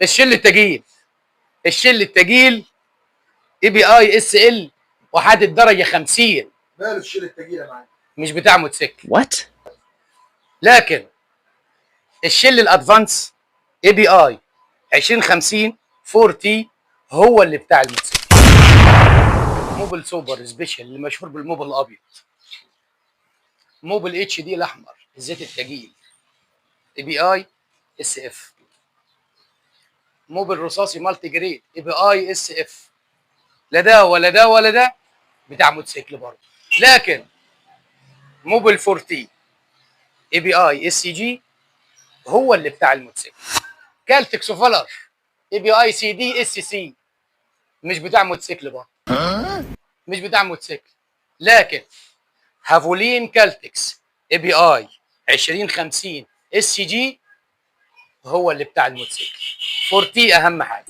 الشل التجيل. الشل التجيل اي بي اي اس ال وحدد درجه 50. ماله الشيل التقيل يا معلم؟ مش بتاع موتوسيكل. What؟ لكن الشل الادفانس اي بي اي 2050 4 تي هو اللي بتاع الموتوسيكل. موبل سوبر سبيشال اللي مشهور بالموبل الابيض. موبل اتش دي الاحمر الزيت التجيل اي بي اي اس اف. موبل رصاصي مالتي جريد اي بي اي اس اف. لا ده ولا ده ولا ده بتاع موتوسيكل برضه. لكن موبل 4 تي اي بي اي اس جي هو اللي بتاع الموتوسيكل. كالتكس وفلر اي بي اي سي دي اس سي مش بتاع موتوسيكل برضه. مش بتاع موتوسيكل. لكن هافولين كالتكس اي بي اي 2050 اس جي هو اللي بتاع الموتوسيكل. 4 تي اهم حاجه.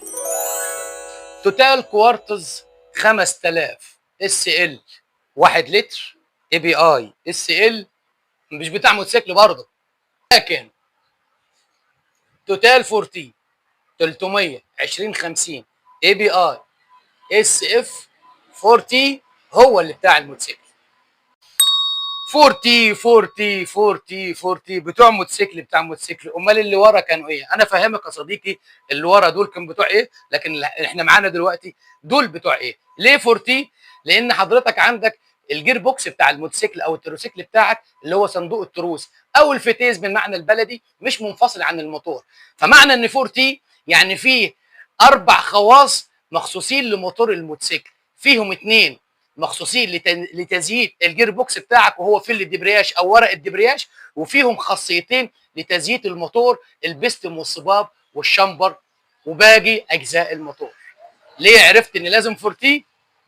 توتال كوارتز 5000 اس ال 1 لتر اي بي اي اس ال مش بتاع موتوسيكل برضه. لكن توتال 4 تي 300 2050 اي بي اي اس اف 4 تي هو اللي بتاع الموتوسيكل. 4 تي 4 تي 4 تي 4 تي بتوع موتوسيكل بتاع موتوسيكل. امال اللي ورا كانوا ايه؟ انا فاهمك يا صديقي اللي ورا دول كانوا بتوع ايه، لكن احنا معانا دلوقتي دول بتوع ايه؟ ليه 4 تي؟ لان حضرتك عندك الجير بوكس بتاع الموتوسيكل او التروسيكل بتاعك اللي هو صندوق التروس او الفتيس بالمعنى البلدي مش منفصل عن الموتور. فمعنى ان 4 تي يعني فيه 4 خواص مخصوصين لموتور الموتوسيكل، فيهم 2 مخصوصين لتزييت الجير بوكس بتاعك وهو فيل الدبرياج او ورق الدبرياج، وفيهم خاصيتين لتزييت الموتور البستم والصباب والشمبر وباقي اجزاء الموتور. ليه عرفت ان لازم 4 تي؟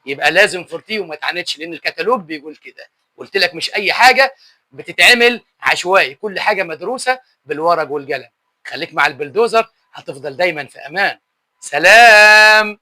يبقى لازم 4 تي وما تعاندش، لان الكتالوج بيقول كده. قلت لك مش اي حاجه بتتعمل عشوائي، كل حاجه مدروسه بالورق والقلم. خليك مع البلدوزر هتفضل دايما في امان. سلام.